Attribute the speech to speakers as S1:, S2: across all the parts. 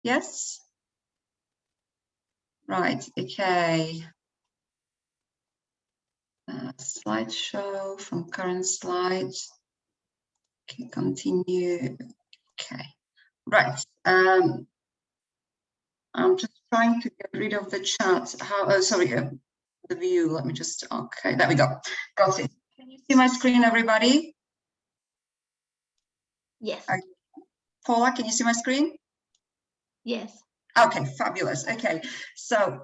S1: Yes? Right, okay. Slideshow from current slides. Okay, continue. Okay, right. I'm just trying to get rid of the chat. Sorry, the view. Let me just, okay, there we go. Got it. Can you see my screen, everybody?
S2: Yes.
S1: Paula, can you see my screen?
S2: Yes.
S1: Okay, fabulous. Okay, so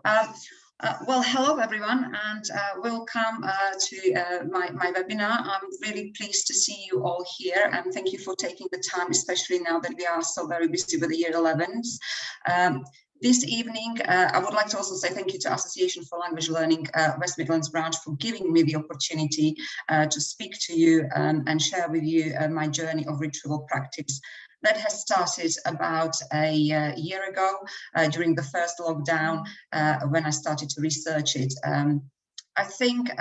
S1: well, hello everyone, and welcome to my webinar. I'm really pleased to see you all here, and thank you for taking the time, especially now that we are so very busy with the year 11s. This evening, I would like to also say thank you to Association for Language Learning West Midlands branch for giving me the opportunity to speak to you and share with you my journey of retrieval practice. That has started about a year ago during the first lockdown when I started to research it. I think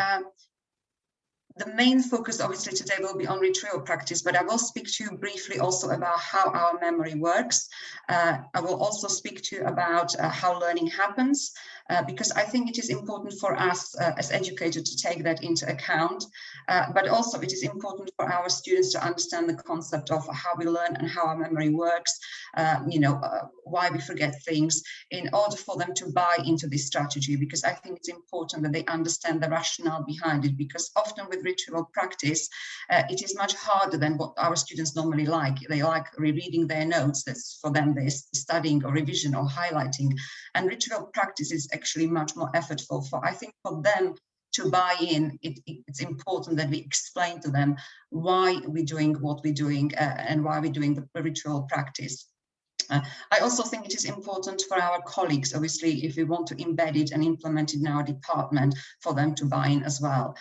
S1: the main focus obviously today will be on retrieval practice, but I will speak to you briefly also about how our memory works. I will also speak to you about how learning happens, because I think it is important for us as educators to take that into account, but also it is important for our students to understand the concept of how we learn and how our memory works, why we forget things, in order for them to buy into this strategy, because I think it's important that they understand the rationale behind it, because often with retrieval practice, it is much harder than what our students normally like. They like rereading their notes. That's for them, they're studying or revision or highlighting. And retrieval practice is actually much more effortful. I think for them to buy in, it's important that we explain to them why we're doing what we're doing and why we're doing the retrieval practice. I also think it is important for our colleagues, obviously, if we want to embed it and implement it in our department, for them to buy in as well.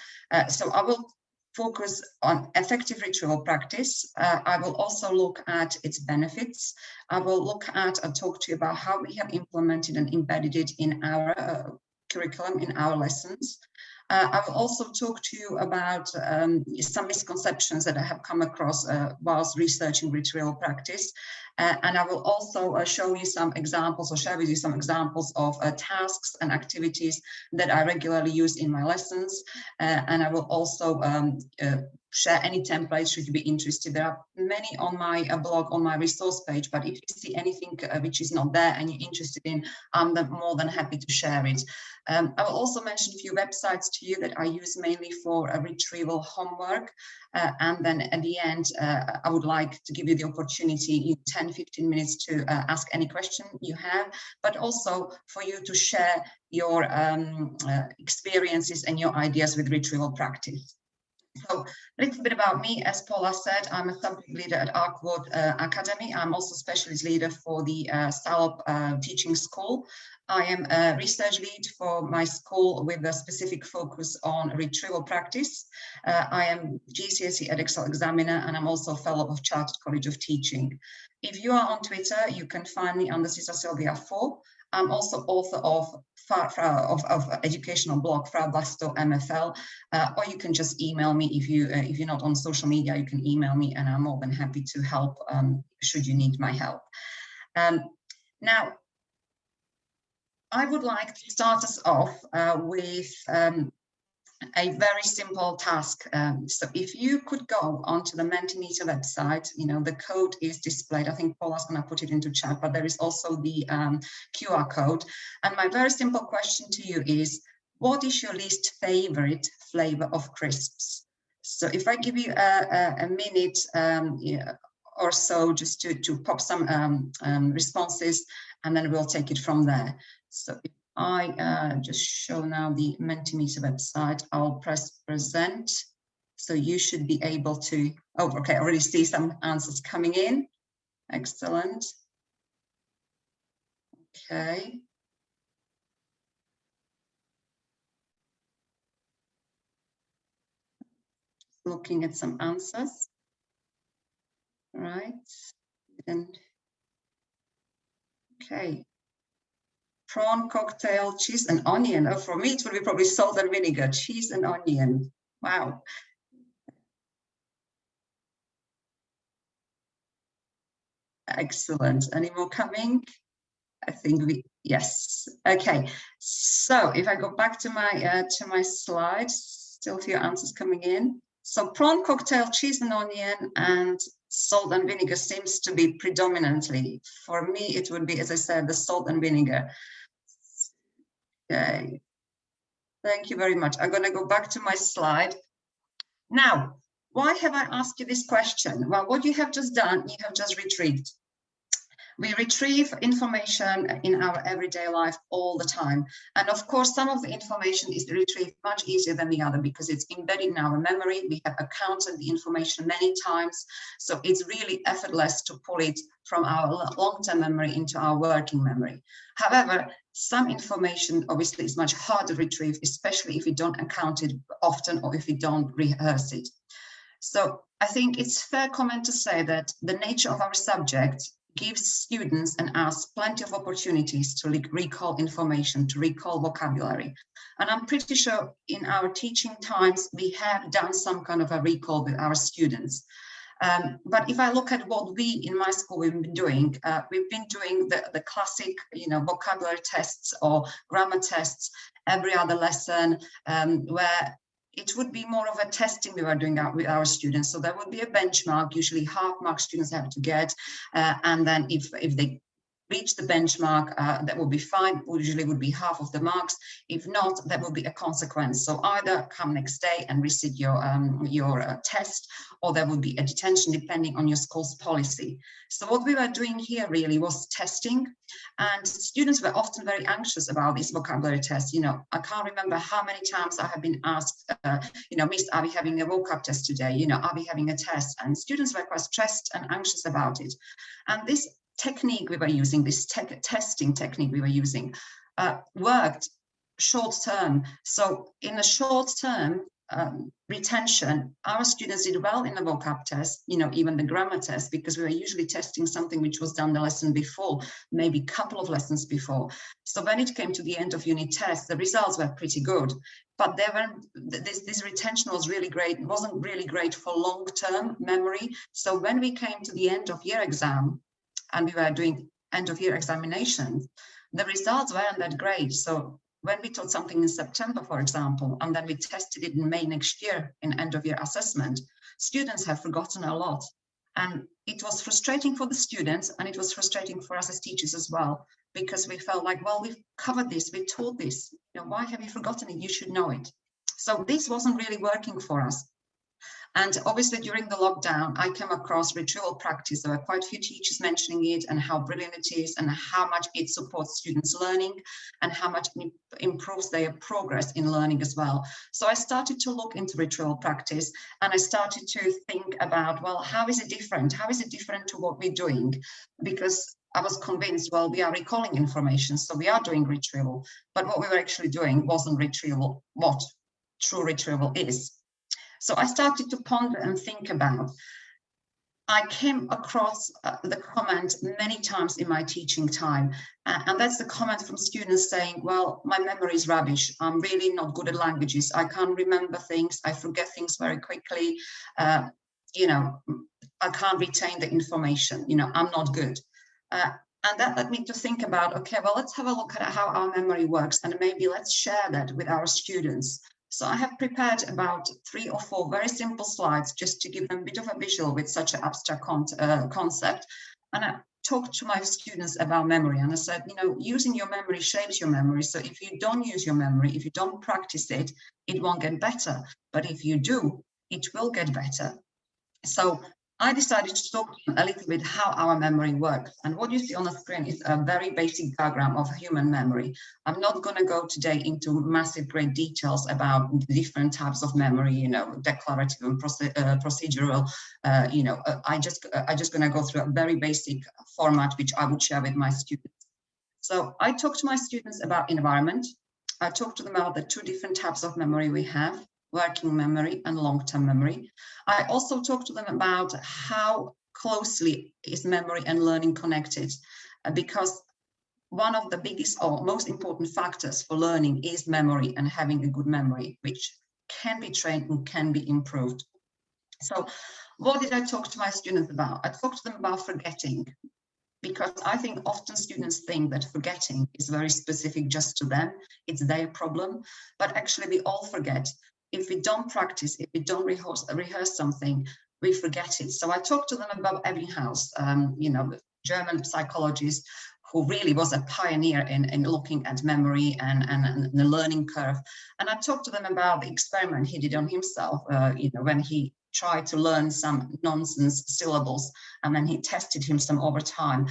S1: So I will focus on effective retrieval practice. I will also look at its benefits. I will look at and talk to you about how we have implemented and embedded it in our curriculum, in our lessons. I will also talk to you about some misconceptions that I have come across whilst researching retrieval practice. And I will also show you some examples or share with you some examples of tasks and activities that I regularly use in my lessons. And I will also share any templates should you be interested. There are many on my blog, on my resource page, but if you see anything which is not there and you're interested in, I'm more than happy to share it. I will also mention a few websites to you that I use mainly for retrieval homework. And then at the end, I would like to give you the opportunity in 10-15 minutes to ask any question you have, but also for you to share your experiences and your ideas with retrieval practice. So a little bit about me. As Paula said, I'm a subject leader at Arkwood Academy. I'm also specialist leader for the Salop Teaching School. I am a research lead for my school with a specific focus on retrieval practice. I am GCSE Edexcel examiner, and I'm also a fellow of Chartered College of Teaching. If you are on Twitter, you can find me under Silvia 4. I'm also author of educational blog Frau Bastow MFL, or you can just email me if you're not on social media. You can email me, and I'm more than happy to help should you need my help. Now, I would like to start us off with a very simple task. So if you could go onto the Mentimeter website, the code is displayed. I think Paula's going to put it into chat, but there is also the QR code. And my very simple question to you is, what is your least favorite flavor of crisps? So if I give you a minute or so just to pop some responses, and then we'll take it from there. So if I just show now the Mentimeter website, I'll press present. So you should be able to, oh, okay, I already see some answers coming in. Excellent. Okay. Looking at some answers. Right. And okay. Prawn cocktail, cheese and onion. Oh, for me, it would be probably salt and vinegar, cheese and onion. Wow. Excellent. Any more coming? I think yes. Okay. So if I go back to my slides, still a few answers coming in. So prawn cocktail, cheese and onion, and salt and vinegar seems to be predominantly. For me, it would be, as I said, the salt and vinegar. Okay. Thank you very much. I'm going to go back to my slide. Now, why have I asked you this question? Well, what you have just done, you have just retrieved. We retrieve information in our everyday life all the time. And of course, some of the information is retrieved much easier than the other because it's embedded in our memory. We have accounted the information many times. So it's really effortless to pull it from our long-term memory into our working memory. However, some information obviously is much harder to retrieve, especially if we don't account it often or if we don't rehearse it. So I think it's fair comment to say that the nature of our subject gives students and us plenty of opportunities to recall information, to recall vocabulary. And I'm pretty sure in our teaching times, we have done some kind of a recall with our students. But if I look at what we in my school we've been doing the classic, vocabulary tests or grammar tests every other lesson, where it would be more of a testing we were doing with our students. So there would be a benchmark, usually half mark students have to get, and then if they reach the benchmark, that will be fine, usually would be half of the marks. If not, that will be a consequence. So either come next day and resit your test, or there will be a detention depending on your school's policy. So what we were doing here really was testing, and students were often very anxious about these vocabulary tests. I can't remember how many times I have been asked, Miss, are we having a vocab test today? Are we having a test? And students were quite stressed and anxious about it. And this technique we were using, this testing technique we were using, worked short term. So in a short term retention, our students did well in the vocab test, even the grammar test, because we were usually testing something which was done the lesson before, maybe a couple of lessons before. So when it came to the end of unit test, the results were pretty good. But this retention was really great. It wasn't really great for long-term memory. So when we came to the end of year exam, and we were doing end of year examinations, the results weren't that great. So when we taught something in September, for example, and then we tested it in May next year in end of year assessment, students have forgotten a lot. And it was frustrating for the students, and it was frustrating for us as teachers as well, because we felt like, well, we've covered this, we taught this, why have you forgotten it? You should know it. So this wasn't really working for us. And obviously during the lockdown, I came across retrieval practice. There were quite a few teachers mentioning it and how brilliant it is and how much it supports students' learning and how much it improves their progress in learning as well. So I started to look into retrieval practice, and I started to think about, well, how is it different? How is it different to what we're doing? Because I was convinced, well, we are recalling information, so we are doing retrieval, but what we were actually doing wasn't retrieval, what true retrieval is. So I started to ponder and think about. I came across the comment many times in my teaching time, and that's the comment from students saying, well, my memory is rubbish. I'm really not good at languages. I can't remember things. I forget things very quickly. I can't retain the information. I'm not good. And that led me to think about, okay, well, let's have a look at how our memory works, and maybe let's share that with our students. So I have prepared about 3 or 4 very simple slides just to give them a bit of a visual with such an abstract concept. And I talked to my students about memory, and I said, using your memory shapes your memory. So if you don't use your memory, if you don't practice it, it won't get better. But if you do, it will get better. So I decided to talk a little bit how our memory works. And what you see on the screen is a very basic diagram of human memory. I'm not going to go today into massive great details about different types of memory, declarative and procedural. I just going to go through a very basic format, which I would share with my students. So I talked to my students about environment. I talked to them about the 2 different types of memory we have, working memory and long-term memory. I also talked to them about how closely is memory and learning connected, because one of the biggest or most important factors for learning is memory and having a good memory, which can be trained and can be improved. So what did I talk to my students about? I talked to them about forgetting. because I think often students think that forgetting is very specific just to them. It's their problem, but actually we all forget. If we don't practice, if we don't rehearse something, we forget it. So I talked to them about Ebbinghaus, you know, German psychologist who really was a pioneer in looking at memory and the learning curve. And I talked to them about the experiment he did on himself, you know, when he tried to learn some nonsense syllables, and then he tested himself over time,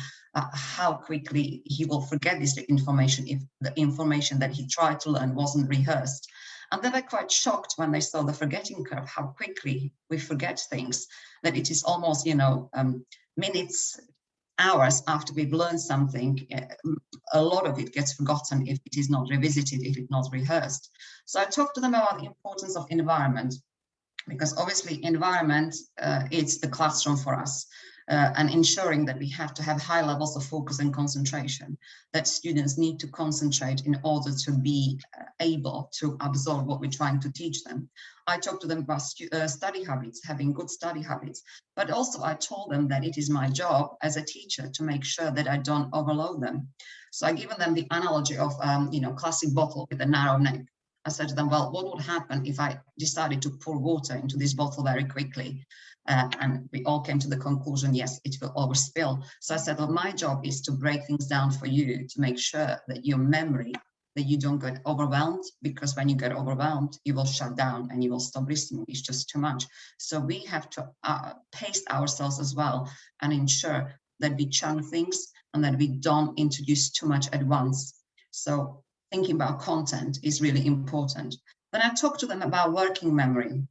S1: how quickly he will forget this information if the information that he tried to learn wasn't rehearsed. And they were quite shocked when they saw the forgetting curve, how quickly we forget things, that it is almost, you know, minutes, hours after we've learned something, a lot of it gets forgotten if it is not revisited, if it's not rehearsed. So I talked to them about the importance of environment, because obviously environment, it's the classroom for us, and ensuring that we have to have high levels of focus and concentration, that students need to concentrate in order to be able to absorb what we're trying to teach them. I talked to them about study habits, having good study habits, but also I told them that it is my job as a teacher to make sure that I don't overload them. So I given them the analogy of, you know, classic bottle with a narrow neck. I said to them, well, what would happen if I decided to pour water into this bottle very quickly? And we all came to the conclusion, yes, it will overspill. So I said, well, my job is to break things down for you to make sure that your memory, that you don't get overwhelmed, because when you get overwhelmed, you will shut down and you will stop listening. It's just too much. So we have to pace ourselves as well and ensure that we chunk things and that we don't introduce too much at once. So thinking about content is really important. Then I talked to them about working memory,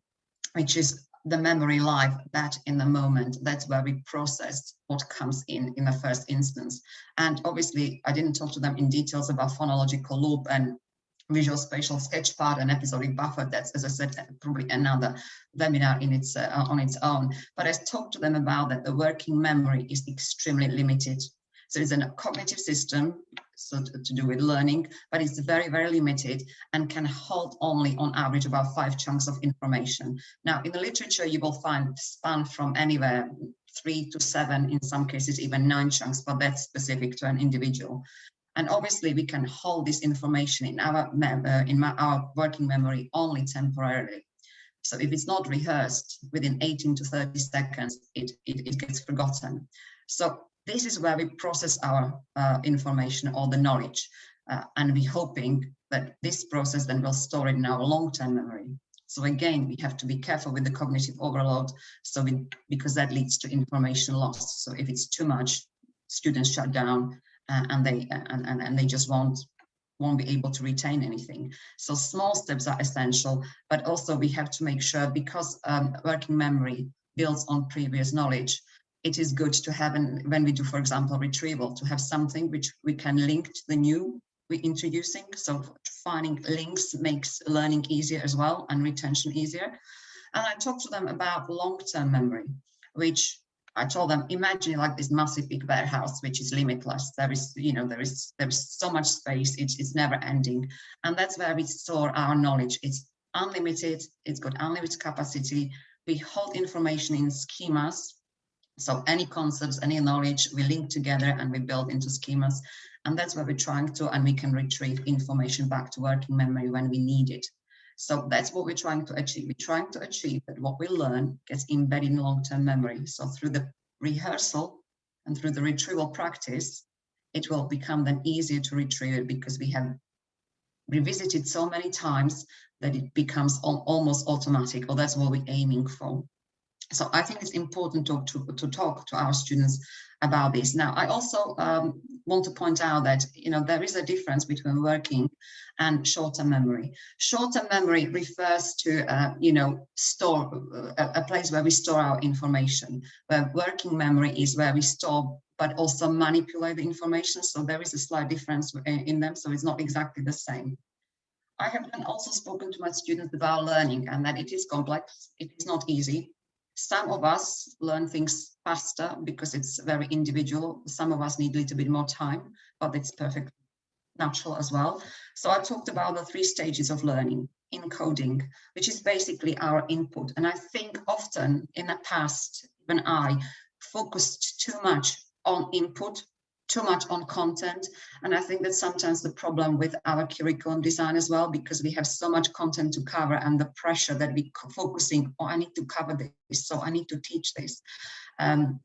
S1: which is the memory life, that in the moment, that's where we process what comes in the first instance. And obviously, I didn't talk to them in details about phonological loop and visual spatial sketch part and episodic buffer. That's, as I said, probably another webinar in its on its own. But I talked to them about that the working memory is extremely limited. So it's a cognitive system, so to do with learning, but it's very, very limited and can hold only on average about 5 chunks of information. Now, in the literature, you will find span from anywhere 3 to 7, in some cases even 9 chunks, but that's specific to an individual. And obviously, we can hold this information in our working memory only temporarily. So if it's not rehearsed within 18 to 30 seconds, it gets forgotten. So this is where we process our information or the knowledge, and we're hoping that this process then will store it in our long-term memory. So again, we have to be careful with the cognitive overload, because that leads to information loss. So if it's too much, students shut down and they just won't be able to retain anything. So small steps are essential, but also we have to make sure, because working memory builds on previous knowledge, it is good to have, when we do, for example, retrieval, to have something which we can link to the new we're introducing. So finding links makes learning easier as well, and retention easier. And I talked to them about long-term memory, which I told them, imagine like this massive big warehouse, which is limitless. There is, you know, there is so much space, it's never ending. And that's where we store our knowledge. It's unlimited, it's got unlimited capacity. We hold information in schemas. So any concepts, any knowledge, we link together and we build into schemas. And that's where we're trying to, and we can retrieve information back to working memory when we need it. So that's what we're trying to achieve. We're trying to achieve that what we learn gets embedded in long-term memory. So through the rehearsal and through the retrieval practice, it will become then easier to retrieve it, because we have revisited so many times that it becomes almost automatic, or that's what we're aiming for. So I think it's important to talk to our students about this. Now, I also want to point out that, you know, there is a difference between working and short-term memory. Short-term memory refers to, you know, store a place where we store our information, where working memory is where we store but also manipulate the information. So there is a slight difference in them. So it's not exactly the same. I have then also spoken to my students about learning, and that it is complex. It is not easy. Some of us learn things faster because it's very individual. Some of us need a little bit more time, but it's perfectly natural as well. So I talked about the 3 stages of learning. Encoding, which is basically our input. And I think often in the past, even I focused too much on input too much on content. And I think that's sometimes the problem with our curriculum design as well, because we have so much content to cover and the pressure that we focusing, oh, I need to cover this, so I need to teach this. And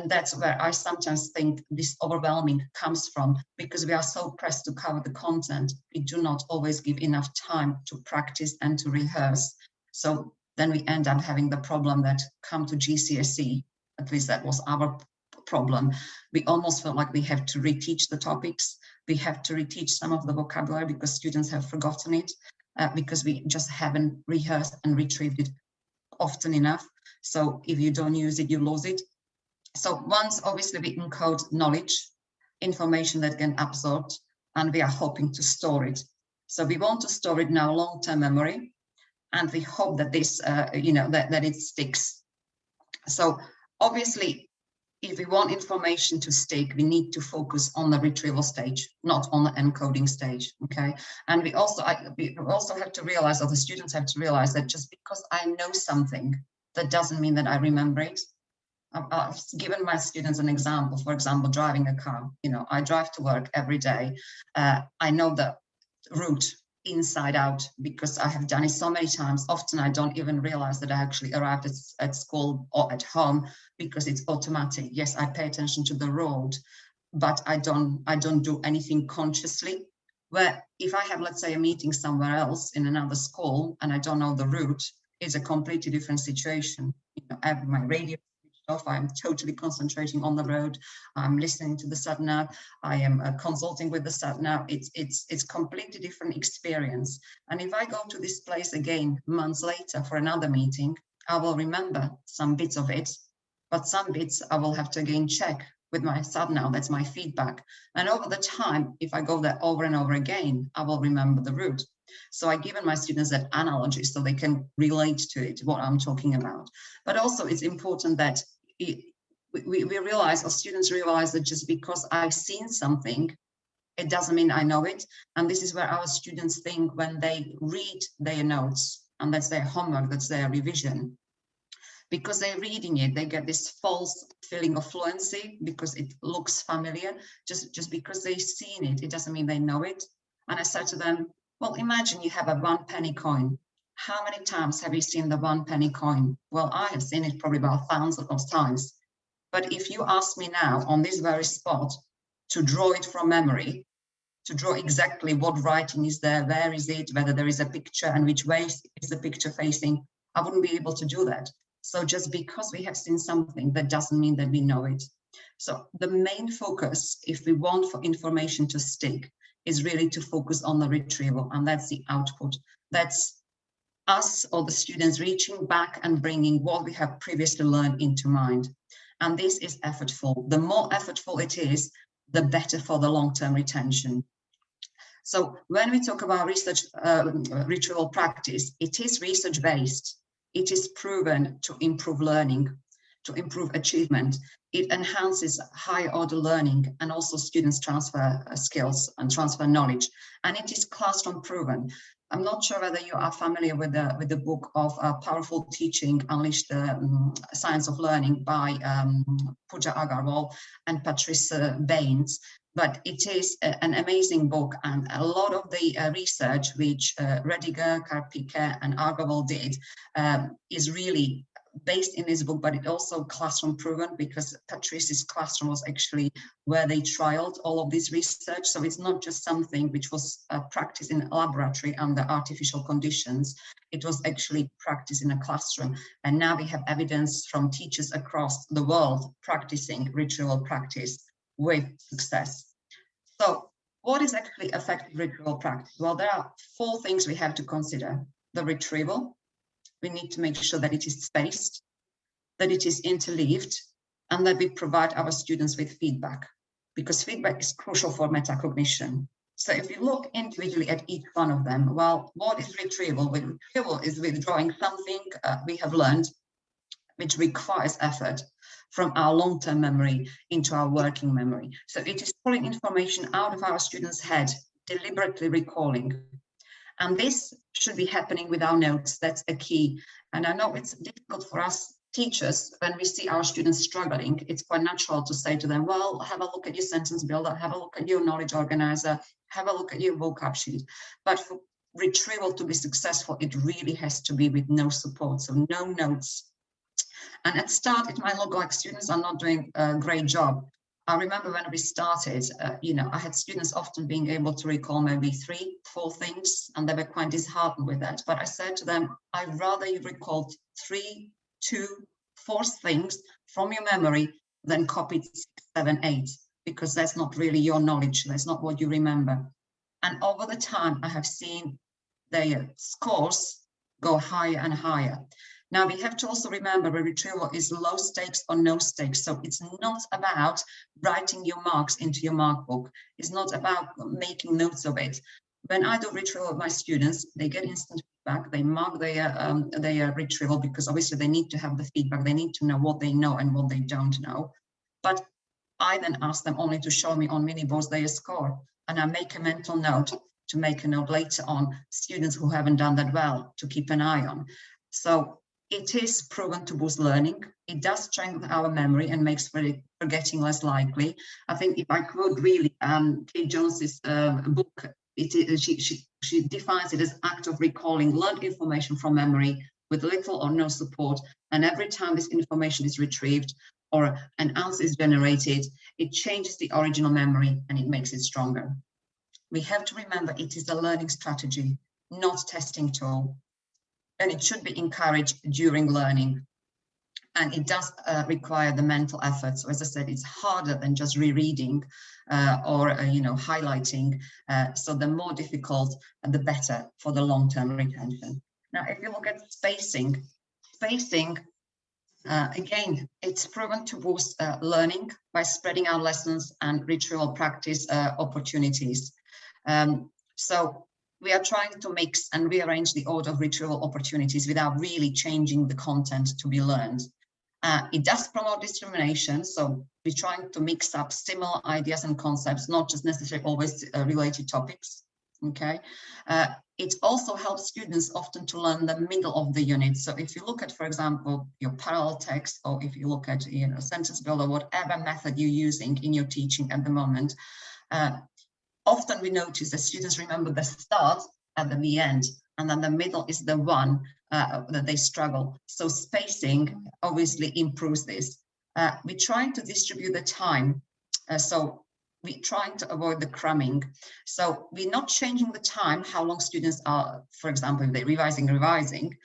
S1: that's where I sometimes think this overwhelming comes from, because we are so pressed to cover the content. We do not always give enough time to practice and to rehearse. So then we end up having the problem that come to GCSE, at least that was our problem. We almost felt like we have to reteach the topics. We have to reteach some of the vocabulary because students have forgotten it, because we just haven't rehearsed and retrieved it often enough. So if you don't use it, you lose it. So once obviously we encode knowledge, information that can absorb, and we are hoping to store it. So we want to store it in our long-term memory, and we hope that this, that it sticks. So obviously, if we want information to stick, we need to focus on the retrieval stage, not on the encoding stage, okay? And we also have to realize, or the students have to realize, that just because I know something, that doesn't mean that I remember it. I've given my students an example, for example, driving a car. I drive to work every day. I know the route inside out because I have done it so many times. Often I don't even realize that I actually arrived at school or at home because it's automatic. Yes, I pay attention to the road, but I don't do anything consciously. Where if I have, let's say, a meeting somewhere else in another school and I don't know the route, it's a completely different situation. I have my radio off, I'm totally concentrating on the road, I'm listening to the sat nav, I am consulting with the sat nav. It's completely different experience. And if I go to this place again months later for another meeting, I will remember some bits of it, but some bits I will have to again check with my sat nav. That's my feedback. And over the time, if I go there over and over again, I will remember the route. So I've given my students that analogy so they can relate to it, what I'm talking about. But also it's important that we realize, or students realize, that just because I've seen something, it doesn't mean I know it. And this is where our students think when they read their notes, and that's their homework, that's their revision. Because they're reading it, they get this false feeling of fluency because it looks familiar. Just because they've seen it, it doesn't mean they know it. And I said to them, well, imagine you have a 1 penny coin. How many times have you seen the 1 penny coin? Well, I have seen it probably about thousands of times. But if you ask me now on this very spot to draw it from memory, to draw exactly what writing is there, where is it, whether there is a picture and which way is the picture facing, I wouldn't be able to do that. So just because we have seen something, that doesn't mean that we know it. So the main focus, if we want for information to stick, is really to focus on the retrieval, and that's the output. That's us or the students reaching back and bringing what we have previously learned into mind. And this is effortful. The more effortful it is, the better for the long-term retention. So when we talk about research, retrieval practice, it is research-based. It is proven to improve learning, to improve achievement. It enhances higher order learning and also students transfer skills and transfer knowledge. And it is classroom proven. I'm not sure whether you are familiar with the book of Powerful Teaching, Unleash the Science of Learning by Pooja Agarwal and Patrice Baines. But it is an amazing book, and a lot of the research which Rediger, Karpike and Agarwal did is really based in this book, but it also classroom proven, because Patrice's classroom was actually where they trialed all of this research. So it's not just something which was practiced in a laboratory under artificial conditions. It was actually practiced in a classroom. And now we have evidence from teachers across the world practicing retrieval practice with success. So what is actually effective retrieval practice? Well, there are 4 things we have to consider. The retrieval. We need to make sure that it is spaced, that it is interleaved, and that we provide our students with feedback, because feedback is crucial for metacognition. So if you look individually at each one of them, well, what is retrieval? Well, retrieval is withdrawing something we have learned, which requires effort from our long-term memory into our working memory. So it is pulling information out of our students' head, deliberately recalling. And this should be happening with our notes. That's a key. And I know it's difficult for us teachers, when we see our students struggling, it's quite natural to say to them, well, have a look at your sentence builder, have a look at your knowledge organizer, have a look at your vocab sheet. But for retrieval to be successful, it really has to be with no support, so no notes. And at start, it might look like students are not doing a great job. I remember when we started, I had students often being able to recall maybe 3-4 things, and they were quite disheartened with that. But I said to them, I'd rather you recalled 3, 2, 4 things from your memory than copied 6, 7, 8, because that's not really your knowledge. That's not what you remember. And over the time, I have seen their scores go higher and higher. Now, we have to also remember that retrieval is low stakes or no stakes. So it's not about writing your marks into your mark book. It's not about making notes of it. When I do retrieval with my students, they get instant feedback. They mark their retrieval because obviously they need to have the feedback. They need to know what they know and what they don't know. But I then ask them only to show me on mini boards their score. And I make a mental note to make a note later on students who haven't done that well to keep an eye on. So it is proven to boost learning. It does strengthen our memory and makes forgetting less likely. I think if I quote really Kate Jones's book, she defines it as act of recalling learned information from memory with little or no support. And every time this information is retrieved or an answer is generated, it changes the original memory and it makes it stronger. We have to remember it is a learning strategy, not testing tool. And it should be encouraged during learning. And it does require the mental effort. So as I said, it's harder than just rereading or highlighting. So the more difficult, the better for the long-term retention. Now, if you look at spacing, again, it's proven to boost learning by spreading out lessons and retrieval practice opportunities. So we are trying to mix and rearrange the order of retrieval opportunities without really changing the content to be learned. It does promote discrimination, so we're trying to mix up similar ideas and concepts, not just necessarily always related topics, okay? It also helps students often to learn the middle of the unit. So if you look at, for example, your parallel text, or if you look at sentence builder, whatever method you're using in your teaching at the moment, often we notice that students remember the start and then the end, and then the middle is the one that they struggle. So spacing obviously improves this. We're trying to distribute the time. So we're trying to avoid the cramming. So we're not changing the time, how long students are, for example, if they're revising,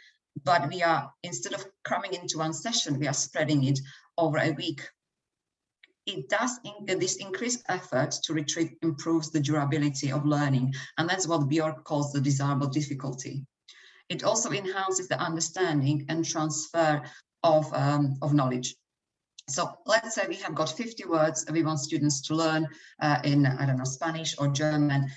S1: but we are, instead of cramming into one session, we are spreading it over a week. It does, this increased effort to retrieve improves the durability of learning. And that's what Bjork calls the desirable difficulty. It also enhances the understanding and transfer of knowledge. So let's say we have got 50 words we want students to learn in, I don't know, Spanish or German.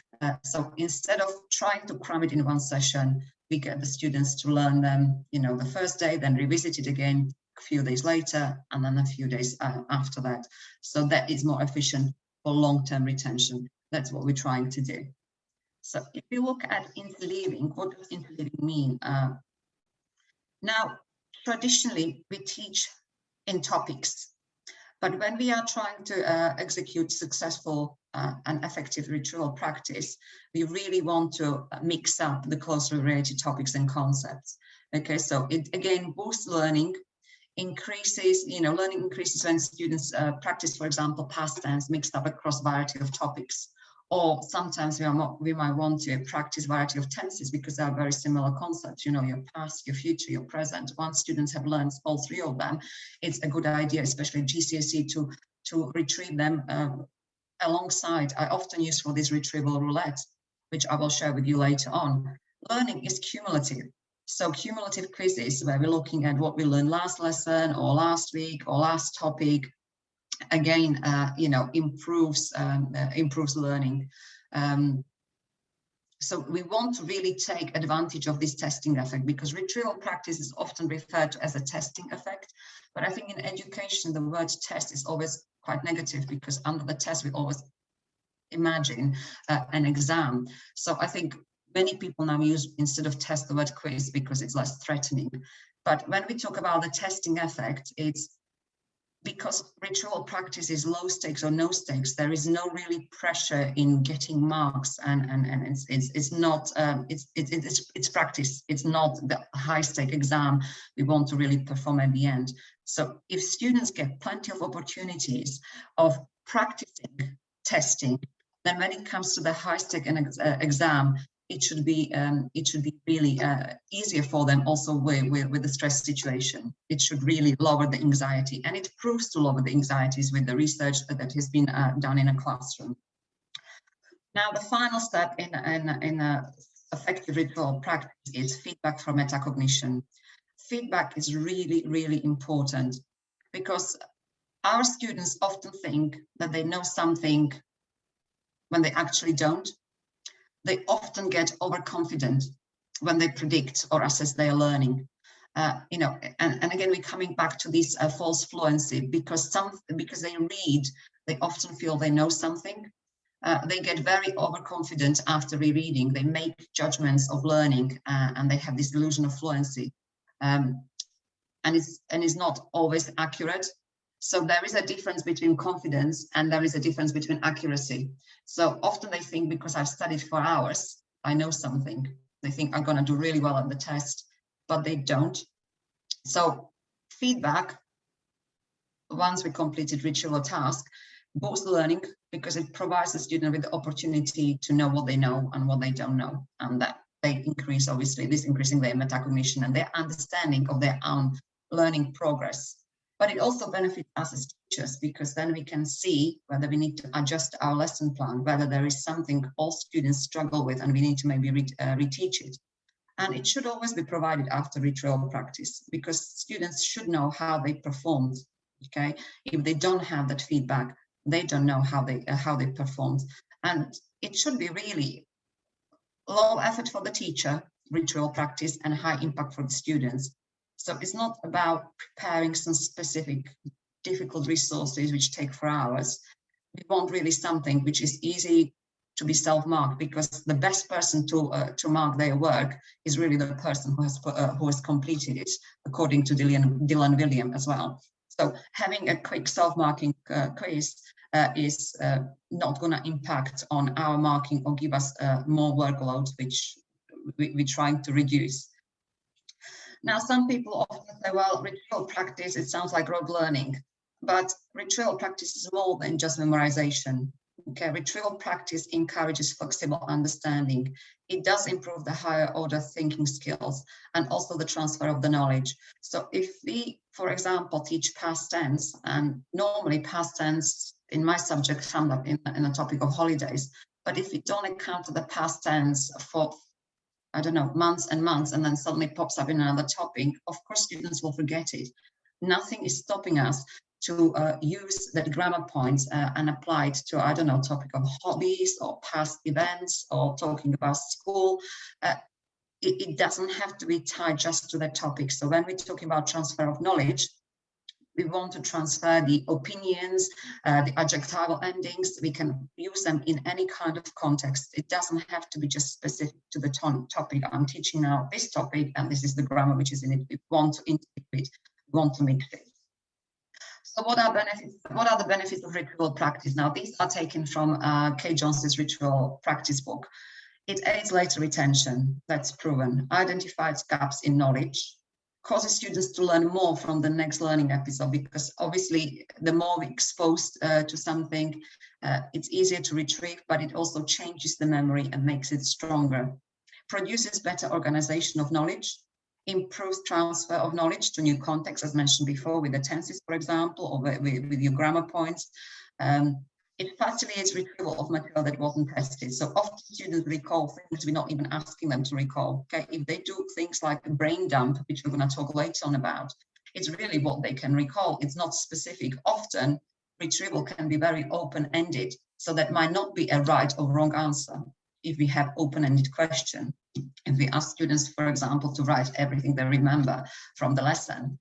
S1: So instead of trying to cram it in one session, we get the students to learn them, the first day, then revisit it again a few days later, and then a few days after that. So that is more efficient for long-term retention. That's what we're trying to do. So if you look at interleaving, what does interleaving mean? Now, traditionally, we teach in topics, but when we are trying to execute successful and effective retrieval practice, we really want to mix up the closely related topics and concepts. Okay, so it again boosts learning, increases, learning increases when students practice, for example, past tense mixed up across variety of topics. Or sometimes we might want to practice variety of tenses because they are very similar concepts, your past, your future, your present. Once students have learned all 3 of them, it's a good idea, especially GCSE, to retrieve them alongside. I often use for this retrieval roulette, which I will share with you later on. Learning is cumulative. So cumulative quizzes where we're looking at what we learned last lesson or last week or last topic, again, improves learning. So we want to really take advantage of this testing effect, because retrieval practice is often referred to as a testing effect. But I think in education, the word test is always quite negative, because under the test, we always imagine an exam. So I think Many people now use, instead of test, the word quiz because it's less threatening. But when we talk about the testing effect, it's because retrieval practice is low stakes or no stakes. There is no really pressure in getting marks, and it's not it's practice. It's not the high stake exam we want to really perform at the end. So if students get plenty of opportunities of practicing testing, then when it comes to the high stake exam, it should be really easier for them also with the stress situation. It should really lower the anxiety, and it proves to lower the anxieties with the research that has been done in a classroom. Now, the final step in effective retrieval practice is feedback for metacognition. Feedback is really, really important because our students often think that they know something when they actually don't. They often get overconfident when they predict or assess their learning. You know, and again, we're coming back to this false fluency because they read, they often feel they know something. They get very overconfident after rereading. They make judgments of learning, and they have this illusion of fluency, and it's not always accurate. So there is a difference between confidence and there is a difference between accuracy. So often they think, because I've studied for hours, I know something. They think I'm going to do really well on the test, but they don't. So feedback, once we completed retrieval task, boosts learning because it provides the student with the opportunity to know what they know and what they don't know, and that they increase, obviously, this increasing their metacognition and their understanding of their own learning progress. But it also benefits us as teachers because then we can see whether we need to adjust our lesson plan, whether there is something all students struggle with and we need to maybe reteach it. And it should always be provided after retrieval practice because students should know how they performed. Okay, if they don't have that feedback, they don't know how they performed. And it should be really low effort for the teacher, retrieval practice, and high impact for the students. So it's not about preparing some specific difficult resources which take 4 hours. We want really something which is easy to be self-marked, because the best person to mark their work is really the person who has completed it, according to Dylan William as well. So having a quick self-marking quiz is not going to impact on our marking or give us more workload, which we're trying to reduce. Now, some people often say, well, retrieval practice, it sounds like rote learning, but retrieval practice is more than just memorization. Okay, retrieval practice encourages flexible understanding. It does improve the higher order thinking skills and also the transfer of the knowledge. So if we, for example, teach past tense, and normally past tense in my subject comes up in the topic of holidays, but if we don't encounter the past tense for, I don't know, months and months, and then suddenly pops up in another topic, of course, students will forget it. Nothing is stopping us to use that grammar points and apply it to, I don't know, topic of hobbies or past events or talking about school. It doesn't have to be tied just to that topic. So when we're talking about transfer of knowledge, we want to transfer the opinions, the adjectival endings. We can use them in any kind of context. It doesn't have to be just specific to the topic. I'm teaching now this topic, and this is the grammar which is in it. We want to integrate, we want to mix it. So what are benefits? What are the benefits of retrieval practice? Now, these are taken from Kay Jones's retrieval practice book. It aids later retention, that's proven, identifies gaps in knowledge, causes students to learn more from the next learning episode, because obviously the more we're exposed to something, it's easier to retrieve, but it also changes the memory and makes it stronger. Produces better organization of knowledge, improves transfer of knowledge to new contexts, as mentioned before, with the tenses, for example, or with your grammar points. It facilitates retrieval of material that wasn't tested. So often students recall things we're not even asking them to recall. Okay, if they do things like a brain dump, which we're going to talk later on about, it's really what they can recall. It's not specific. Often retrieval can be very open-ended, so that might not be a right or wrong answer if we have open-ended question. If we ask students, for example, to write everything they remember from the lesson,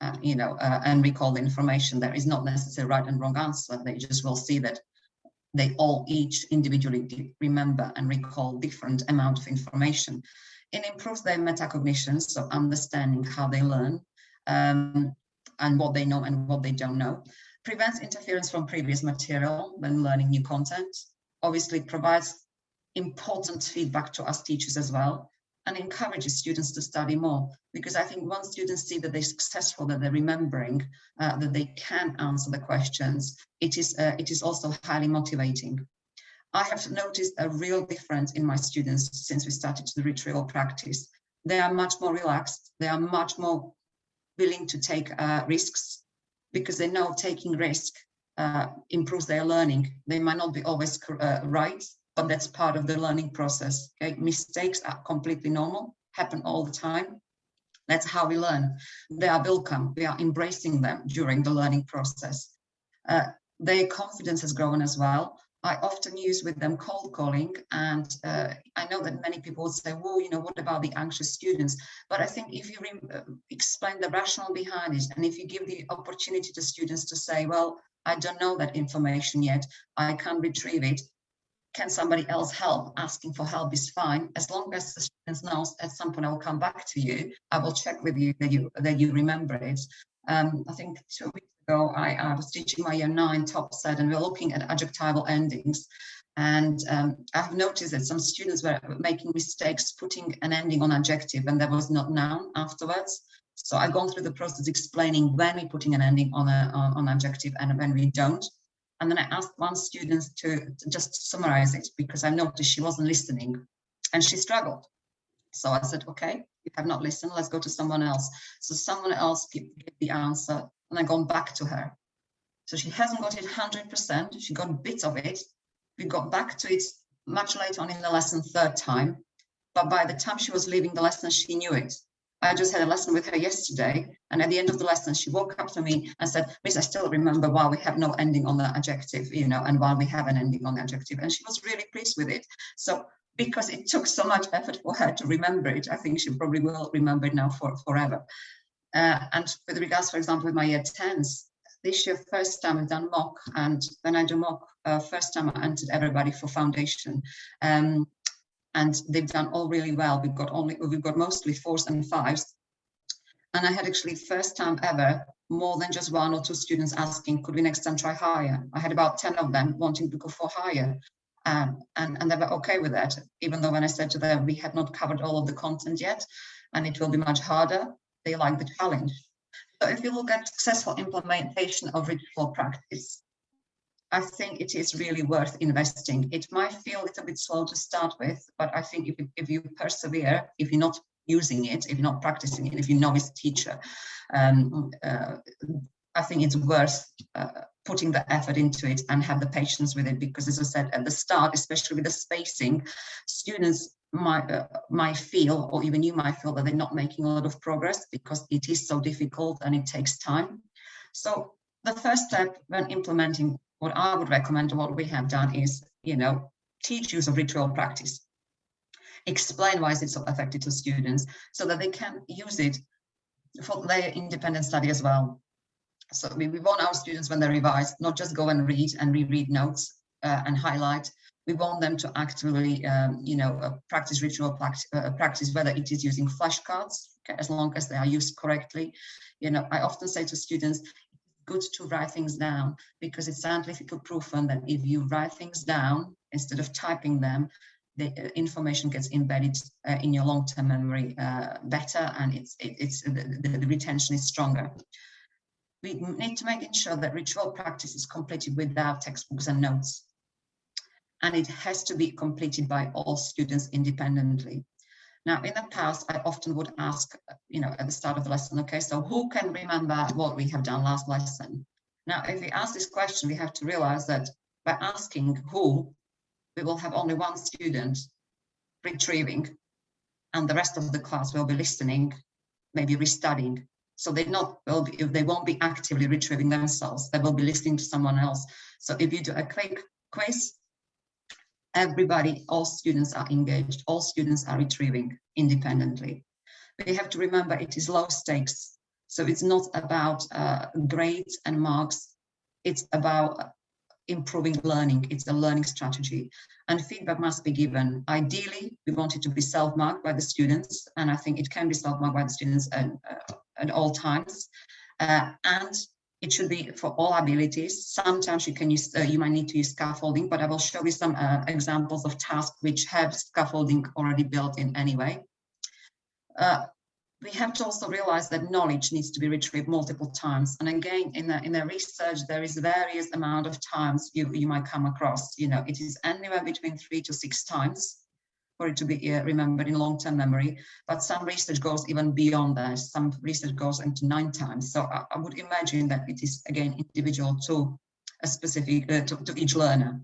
S1: and recall the information, there is not necessarily right and wrong answer. They just will see that they all each individually remember and recall different amount of information. It improves their metacognition, so understanding how they learn and what they know and what they don't know. Prevents interference from previous material when learning new content. Obviously provides important feedback to us teachers as well, and encourages students to study more, because I think once students see that they're successful, that they're remembering, that they can answer the questions, it is also highly motivating. I have noticed a real difference in my students since we started the retrieval practice. They are much more relaxed. They are much more willing to take risks, because they know taking risk improves their learning. They might not be always right, but that's part of the learning process. Okay? Mistakes are completely normal, happen all the time. That's how we learn. They are welcome. We are embracing them during the learning process. Their confidence has grown as well. I often use with them cold calling, and I know that many people would say, well, you know, what about the anxious students? But I think if you explain the rationale behind it, and if you give the opportunity to students to say, well, I don't know that information yet, I can't retrieve it, can somebody else help? Asking for help is fine, as long as the students know at some point I will come back to you, I will check with you that you remember it. I think 2 weeks ago, I was teaching my year 9 top set, and we we're looking at adjectival endings. And I've noticed that some students were making mistakes putting an ending on adjective, and there was not noun afterwards. So I've gone through the process explaining when we're putting an ending on adjective and when we don't. And then I asked one student to just summarize it, because I noticed she wasn't listening and she struggled. So I said, okay, you have not listened, let's go to someone else. So someone else gave the answer, and I gone back to her. So she hasn't got it 100%, she got bits of it. We got back to it much later on in the lesson, 3rd time. But by the time she was leaving the lesson, she knew it. I just had a lesson with her yesterday, and at the end of the lesson, she woke up to me and said, Miss, I still remember why we have no ending on the adjective, you know, and why we have an ending on the adjective. And she was really pleased with it. So because it took so much effort for her to remember it, I think she probably will remember it now forever. And with regards, for example, with my year 10s, this year, first time I've done mock, and when I do mock, first time I entered everybody for foundation. And they've done all really well. We've got mostly 4s and 5s. And I had actually first time ever more than just 1 or 2 students asking, could we next time try higher? I had about 10 of them wanting to go for higher. And they were okay with that, even though when I said to them, we have not covered all of the content yet, and it will be much harder, they like the challenge. So if you look at successful implementation of retrieval practice, I think it is really worth investing. It might feel a little bit slow to start with, but I think if you persevere, if you're not using it, if you're not practicing it, if you know as a teacher, I think it's worth putting the effort into it and have the patience with it, because as I said at the start, especially with the spacing, students might feel, or even you might feel, that they're not making a lot of progress because it is so difficult and it takes time. So the first step when implementing, what I would recommend, what we have done is, you know, teach use of retrieval practice. Explain why it's so effective to students so that they can use it for their independent study as well. So we want our students, when they revise, not just go and read and reread notes and highlight. We want them to actively, practice retrieval practice, whether it is using flashcards, okay, as long as they are used correctly. You know, I often say to students, good to write things down, because it's scientifically proven that if you write things down instead of typing them, the information gets embedded in your long-term memory better, and the retention is stronger. We need to make sure that retrieval practice is completed without textbooks and notes, and it has to be completed by all students independently. Now, in the past, I often would ask, at the start of the lesson, okay, so who can remember what we have done last lesson? Now, if we ask this question, we have to realize that by asking who, we will have only one student retrieving, and the rest of the class will be listening, maybe restudying. So they won't be actively retrieving themselves. They will be listening to someone else. So if you do a quick quiz, all students are engaged, all students are retrieving independently. But you have to remember it is low stakes. So it's not about grades and marks. It's about improving learning. It's a learning strategy, and feedback must be given. Ideally, we want it to be self-marked by the students, and I think it can be self-marked by the students at all times. And it should be for all abilities. Sometimes you can use, you might need to use scaffolding, but I will show you some examples of tasks which have scaffolding already built in anyway. We have to also realize that knowledge needs to be retrieved multiple times. And again, in the research, there is various amount of times you might come across. You know, it is anywhere between 3 to 6 times for it to be remembered in long-term memory. But some research goes even beyond that. Some research goes into 9 times. So I would imagine that it is, again, individual to a specific, to each learner.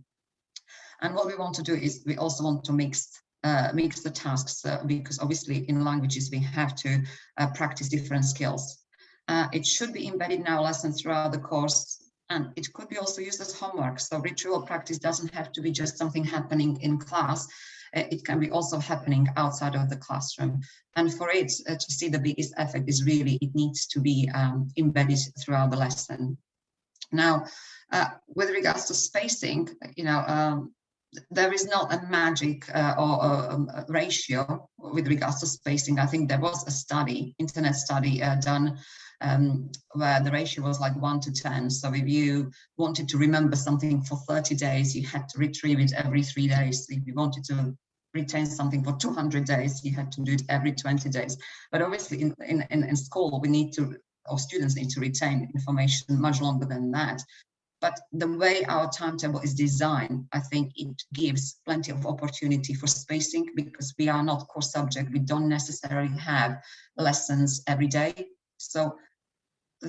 S1: And what we want to do is we also want to mix the tasks, because obviously in languages we have to practice different skills. It should be embedded in our lessons throughout the course, and it could be also used as homework. So retrieval practice doesn't have to be just something happening in class. It can be also happening outside of the classroom. And for it to see the biggest effect is really, it needs to be embedded throughout the lesson. Now, with regards to spacing, you know, there is not a magic or a ratio with regards to spacing. I think there was a study, internet study done where the ratio was like 1 to 10. So if you wanted to remember something for 30 days, you had to retrieve it every 3 days. If you wanted to retain something for 200 days, you had to do it every 20 days. But obviously in school, we need to, or students need to retain information much longer than that. But the way our timetable is designed, I think it gives plenty of opportunity for spacing, because we are not core subject. We don't necessarily have lessons every day. So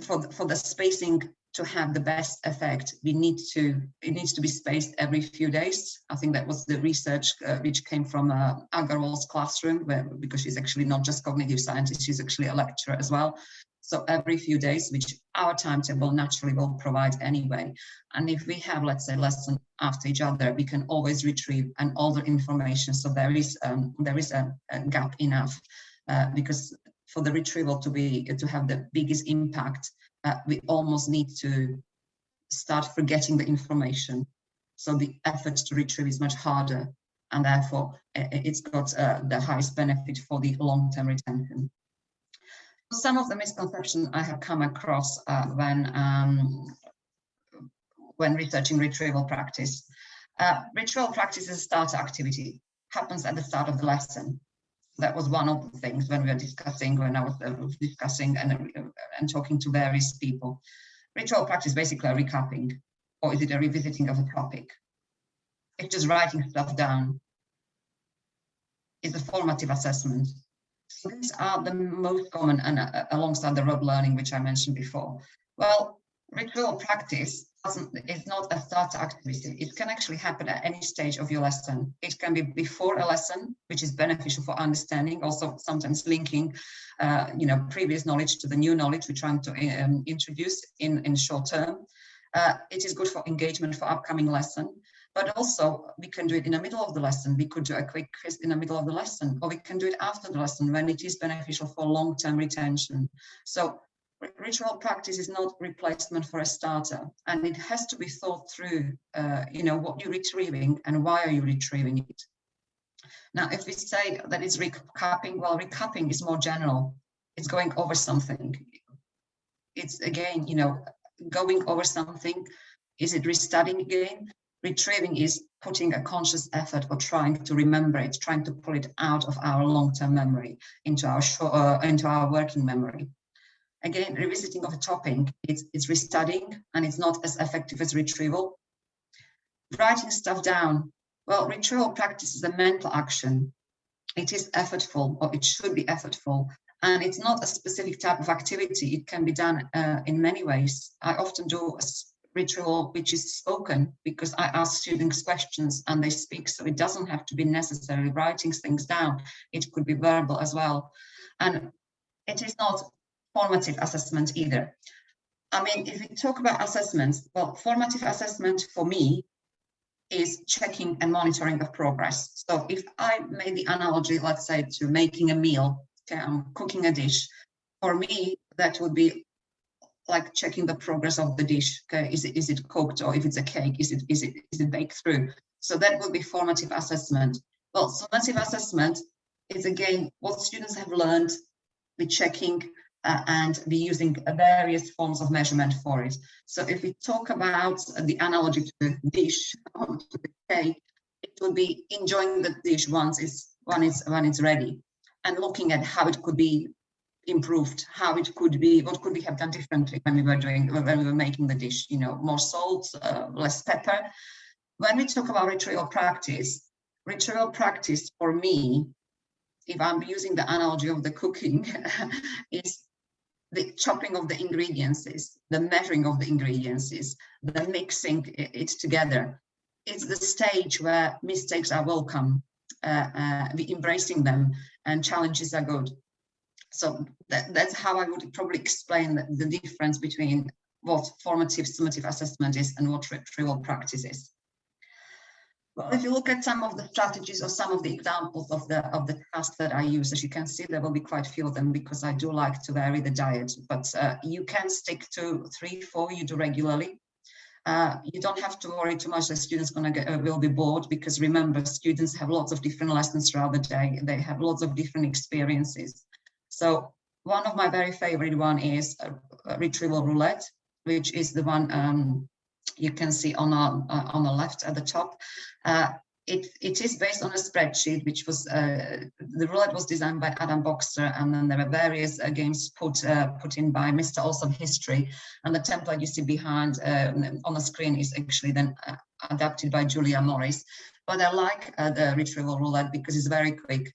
S1: for the spacing to have the best effect, it needs to be spaced every few days. I think that was the research which came from Agarwal's classroom, because she's actually not just cognitive scientist, she's actually a lecturer as well. So every few days, which our timetable naturally will provide anyway. And if we have, let's say, lessons after each other, we can always retrieve and all the information. So there is a gap enough, because for the retrieval to have the biggest impact, we almost need to start forgetting the information. So the effort to retrieve is much harder, and therefore it's got the highest benefit for the long-term retention. Some of the misconceptions I have come across when researching retrieval practice. Retrieval practice is a starter activity, happens at the start of the lesson. That was one of the things when I was discussing and talking to various people. Retrieval practice is basically a recapping, or is it a revisiting of a topic? It's just writing stuff down. It's a formative assessment. So these are the most common, and alongside the rote learning, which I mentioned before. Well, retrieval practice is not a starter activity. It can actually happen at any stage of your lesson. It can be before a lesson, which is beneficial for understanding, also sometimes linking previous knowledge to the new knowledge we're trying to introduce in short term. It is good for engagement for upcoming lesson. But also we can do it in the middle of the lesson. We could do a quick quiz in the middle of the lesson, or we can do it after the lesson when it is beneficial for long-term retention. So retrieval practice is not replacement for a starter, and it has to be thought through, what you're retrieving and why are you retrieving it. Now, if we say that it's recapping, well, recapping is more general. It's going over something. It's again, going over something. Is it restudying again? Retrieving is putting a conscious effort or trying to remember it, trying to pull it out of our long-term memory into our working memory. Again, revisiting of a topic, it's restudying, and it's not as effective as retrieval. Writing stuff down. Well, retrieval practice is a mental action. It is effortful, or it should be effortful, and it's not a specific type of activity. It can be done in many ways. I often do a retrieval which is spoken, because I ask students questions and they speak, so it doesn't have to be necessarily writing things down. It could be verbal as well, and it is not formative assessment either. I mean, if we talk about assessments, well, formative assessment for me is checking and monitoring of progress. So if I made the analogy, let's say, to making a meal, cooking a dish, for me that would be like checking the progress of the dish. Okay, is it cooked, or if it's a cake, is it baked through? So that will be formative assessment. Well, summative assessment is again what students have learned, be checking and be using various forms of measurement for it. So if we talk about the analogy to the dish, to the cake, it will be enjoying the dish once it's ready, and looking at how it could be improved, how it could be, what could we have done differently when we were making the dish, you know, more salt, less pepper. When we talk about retrieval practice for me, if I'm using the analogy of the cooking, is the chopping of the ingredients, the measuring of the ingredients, the mixing it together. It's the stage where mistakes are welcome, we embracing them, and challenges are good. So that's how I would probably explain the difference between what formative summative assessment is and what retrieval practice is. Well, if you look at some of the strategies or some of the examples of the tasks that I use, as you can see, there will be quite a few of them because I do like to vary the diet, but you can stick to 3, 4 you do regularly. You don't have to worry too much that students will be bored, because remember, students have lots of different lessons throughout the day. They have lots of different experiences. So one of my very favorite one is retrieval roulette, which is the one you can see on the left at the top. It is based on a spreadsheet, which was the roulette was designed by Adam Boxer, and then there are various games put in by Mr. Awesome History, and the template you see behind on the screen is actually then adapted by Julia Morris. But I like the retrieval roulette because it's very quick.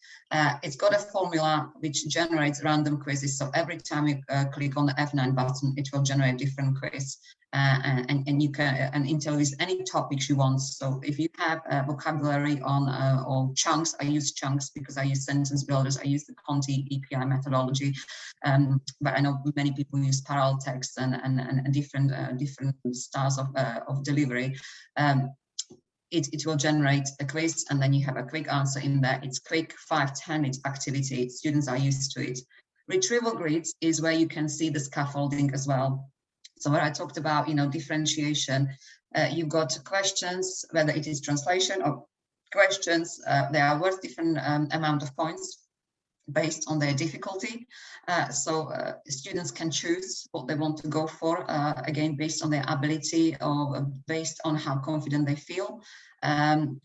S1: It's got a formula which generates random quizzes. So every time you click on the F9 button, it will generate a different quiz. And you can introduce any topics you want. So if you have vocabulary on or chunks, I use chunks because I use sentence builders. I use the Conti EPI methodology, but I know many people use parallel text and different styles of delivery. It will generate a quiz, and then you have a quick answer in there. It's quick, 5-10, it's activity. Students are used to it. Retrieval grids is where you can see the scaffolding as well. So where I talked about, differentiation, you've got questions, whether it is translation or questions, they are worth different amount of points based on their difficulty. So students can choose what they want to go for, again, based on their ability or based on how confident they feel.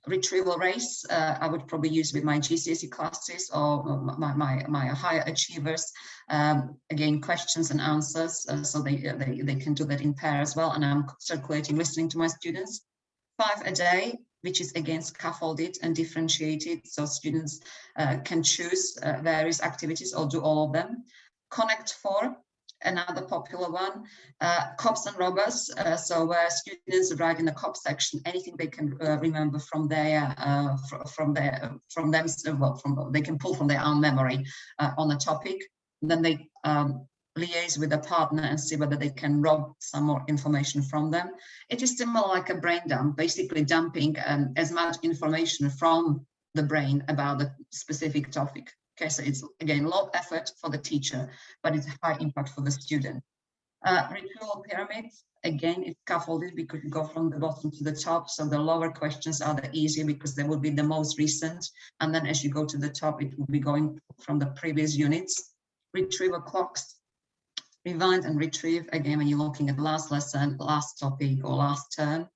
S1: Retrieval race, I would probably use with my GCSE classes or my higher achievers. Again, questions and answers, so they can do that in pair as well. And I'm circulating, listening to my students. 5 a day, which is again scaffolded and differentiated, so students can choose various activities or do all of them. Connect 4, another popular one. Cops and robbers, so where students write in the cop section anything they can remember from their they can pull from their own memory on a topic. Then they liaise with a partner and see whether they can rob some more information from them. It is similar like a brain dump, basically dumping as much information from the brain about the specific topic. Okay, so it's again low effort for the teacher, but it's high impact for the student. Retrieval pyramids, again, it's scaffolded because you go from the bottom to the top. So the lower questions are the easier because they will be the most recent. And then as you go to the top, it will be going from the previous units. Retrieval clocks, rewind and retrieve, again, when you're looking at last lesson, last topic, or last term.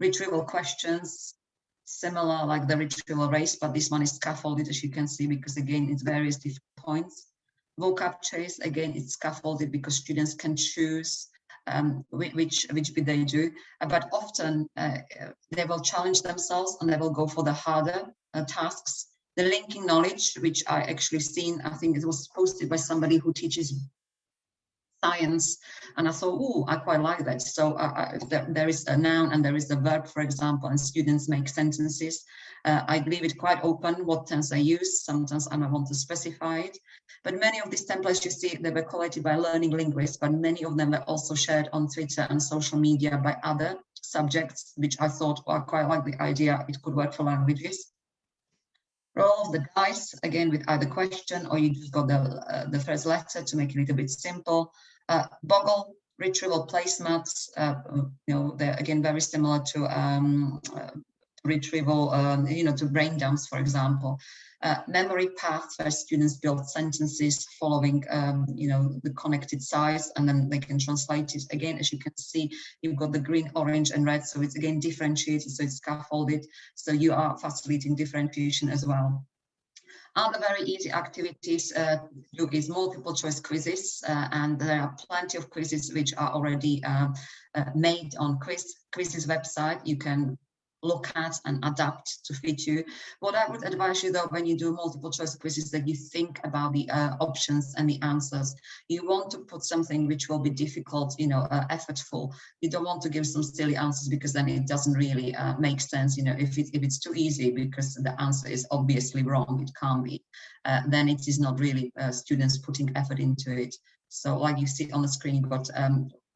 S1: Retrieval questions, similar like the retrieval race, but this one is scaffolded, as you can see, because again, it's various different points. Vocab chase, again, it's scaffolded because students can choose which bit they do, but often they will challenge themselves and they will go for the harder tasks. The linking knowledge, which I actually seen, I think it was posted by somebody who teaches science, and I thought, oh, I quite like that. So there is a noun and there is a verb, for example, and students make sentences. I leave it quite open what tense I use. Sometimes I might want to specify it, but many of these templates you see, they were collated by learning linguists, but many of them were also shared on Twitter and social media by other subjects, which I thought, I quite like the idea, it could work for languages. Roll of the dice, again, with either question or you just got the first letter to make it a little bit simple. Boggle, Retrieval placemats, they're again very similar to Retrieval, to brain dumps, for example. Memory paths, where students build sentences following, the connected size, and then they can translate it. Again, as you can see, you've got the green, orange, and red, so it's again differentiated, so it's scaffolded, so you are facilitating differentiation as well. Other very easy activities to do is multiple choice quizzes, and there are plenty of quizzes which are already made on Quizzes website. You can look at and adapt to fit you. What I would advise you though, when you do multiple choice quizzes, that you think about the options and the answers. You want to put something which will be difficult, effortful. You don't want to give some silly answers, because then it doesn't really make sense. If it's too easy because the answer is obviously wrong, it can't be, then it is not really students putting effort into it. So like you see on the screen, you've got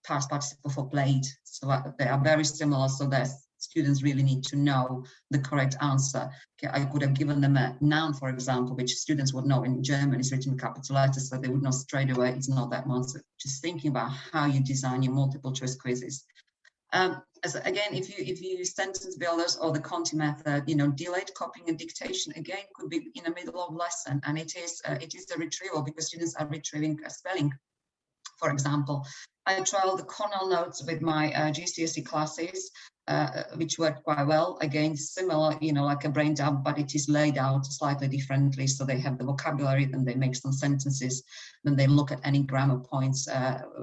S1: past participle for played, so they are very similar. So there's students really need to know the correct answer. Okay, I could have given them a noun, for example, which students would know in German is written in capital letters, so they would know straight away it's not that one. So just thinking about how you design your multiple choice quizzes. Again, if you use sentence builders or the Conti method, delayed copying and dictation again could be in the middle of lesson, and it is a retrieval, because students are retrieving a spelling. For example, I trialed the Cornell notes with my GCSE classes, which worked quite well. Again, similar, like a brain dump, but it is laid out slightly differently. So they have the vocabulary, then they make some sentences, then they look at any grammar points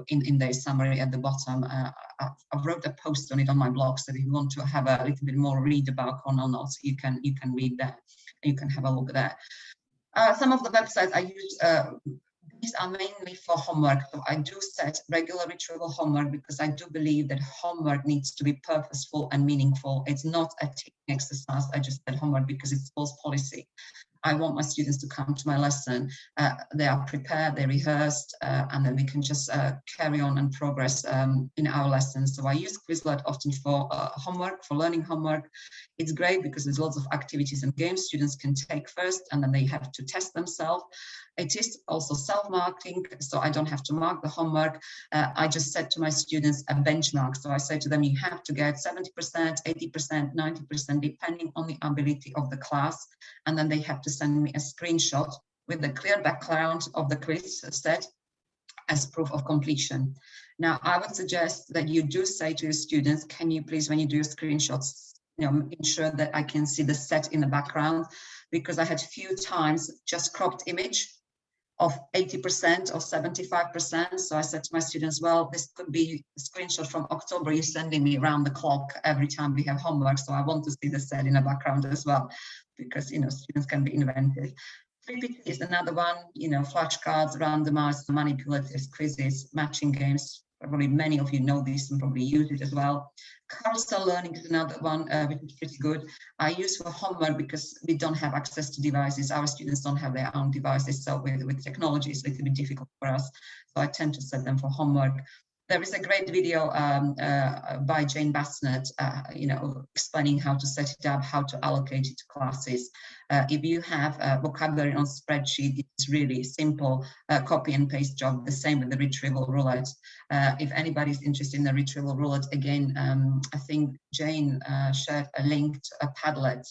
S1: in their summary at the bottom. I wrote a post on it on my blog, so if you want to have a little bit more read about Cornell notes, you can read that. You can have a look there. Some of the websites I use. These are mainly for homework. So I do set regular retrieval homework, because I do believe that homework needs to be purposeful and meaningful. It's not a ticking exercise. I just said homework because it's schools policy. I want my students to come to my lesson. They are prepared, they rehearsed, and then we can just carry on and progress in our lessons. So I use Quizlet often for homework, for learning homework. It's great because there's lots of activities and games students can take first, and then they have to test themselves. It is also self-marking, so I don't have to mark the homework. I just set to my students a benchmark. So I say to them, you have to get 70%, 80%, 90%, depending on the ability of the class. And then they have to send me a screenshot with the clear background of the quiz set as proof of completion. Now, I would suggest that you do say to your students, can you please, when you do your screenshots, ensure that I can see the set in the background, because I had few times just cropped image of 80% or 75%. So I said to my students, well, this could be a screenshot from October. You're sending me around the clock every time we have homework. So I want to see the set in the background as well, because, students can be inventive. 3PT is another one, flashcards, randomized, manipulative quizzes, matching games. Probably many of you know this and probably use it as well. Carousel learning is another one, which is pretty good. I use for homework because we don't have access to devices. Our students don't have their own devices, so with technology, it's a little bit difficult for us. So I tend to set them for homework. There is a great video by Jane Bassnett, explaining how to set it up, how to allocate it to classes. If you have vocabulary on spreadsheet, it's really simple copy and paste job. The same with the retrieval roulette. If anybody's interested in the retrieval roulette, again, I think Jane shared a link to a Padlet.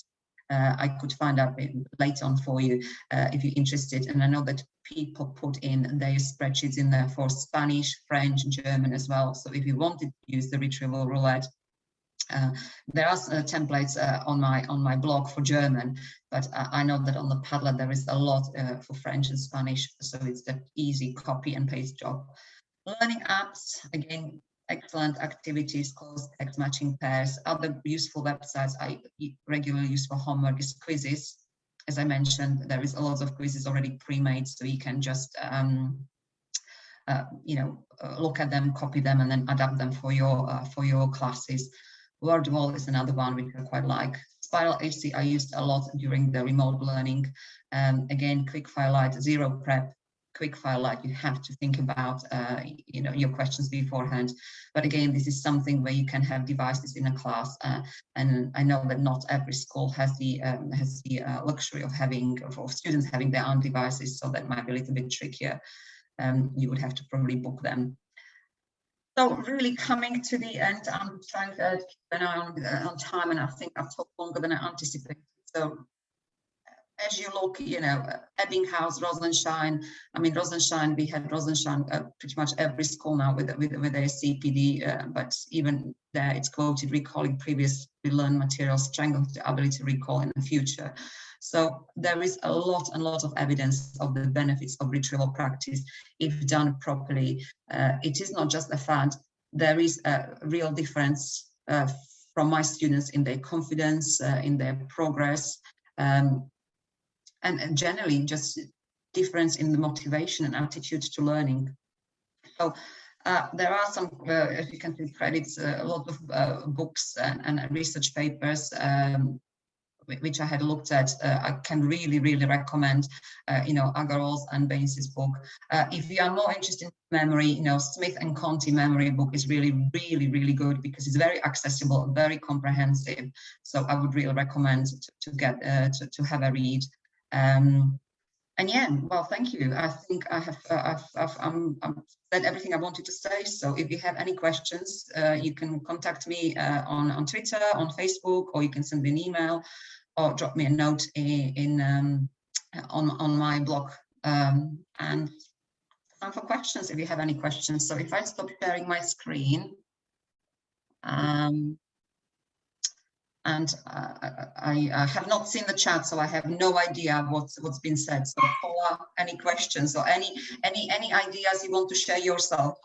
S1: I could find out later on for you if you're interested. And I know that people put in their spreadsheets in there for Spanish, French, German as well. So if you wanted to use the retrieval roulette, there are templates on my blog for German, but I know that on the Padlet there is a lot for French and Spanish. So it's that easy copy and paste job. Learning apps, again, excellent activities, closed text matching pairs. Other useful websites I regularly use for homework is Quizzes. As I mentioned, there is a lot of quizzes already pre-made, so you can just look at them, copy them, and then adapt them for your classes. Wordwall is another one which I quite like. Spiral HC I used a lot during the remote learning. Again, Quickfire Lite, Zero Prep. Quickfire Lite, you have to think about your questions beforehand. But again, this is something where you can have devices in a class, and I know that not every school has the luxury of students having their own devices, so that might be a little bit trickier. You would have to probably book them. So really coming to the end, I'm trying to keep an eye on time, and I think I've talked longer than I anticipated. So as you look, you know, Ebbinghaus, Rosenstein. I mean, Rosenstein, we had Rosenstein pretty much every school now with their CPD, but even there it's quoted recalling previously learned material, strengthening the ability to recall in the future. So there is a lot of evidence of the benefits of retrieval practice if done properly. It is not just a fad. There is a real difference from my students in their confidence, in their progress, and generally just difference in the motivation and attitude to learning. So there are some, if you can see credits, a lot of books and research papers which I had looked at. I can really recommend, you know, Agarwal's and Baines's book. If you are more interested in memory, you know, Smith and Conti memory book is really good because it's very accessible, very comprehensive. So I would really recommend to get to have a read. And yeah, well, thank you. I think I have I've said everything I wanted to say. So if you have any questions, you can contact me on Twitter, on Facebook, or you can send me an email or drop me a note on my blog. And time for questions if you have any questions. So if I stop sharing my screen. And I have not seen the chat, so I have no idea what's been said. So Paula, any questions or any ideas you want to share yourself?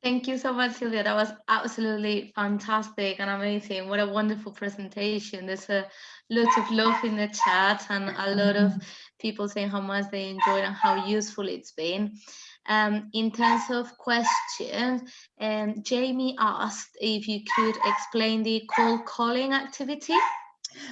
S2: Thank you so much, Silvia. That was absolutely fantastic and amazing. What a wonderful presentation. There's a lot of love in the chat and a lot of people saying how much they enjoyed and how useful it's been. In terms of questions, Jamie asked if you could explain the cold calling activity.